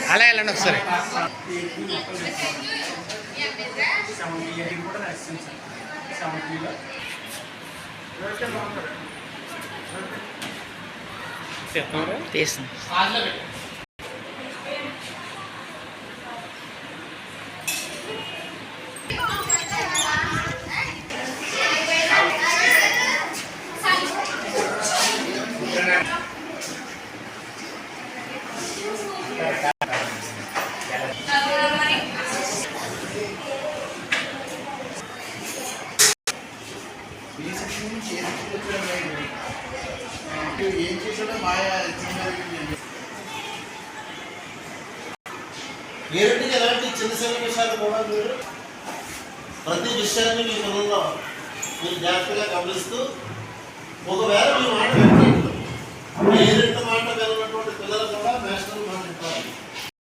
అలా వెళ్ళండి ఒకసారి. తీస్తుంది. ఏం చేసాడో మాయా పేరెంట్కి ఎలాంటి చిన్న చిన్న విషయాలు కూడా మీరు ప్రతి విషయాన్ని మీ పిల్లల్లో మీరు జాగ్రత్తగా గమనిస్తూ ఒకవేళ మీ మాట పేరెంట్ మాట విన్నటువంటి పిల్లలు కూడా నేషనల్ మాట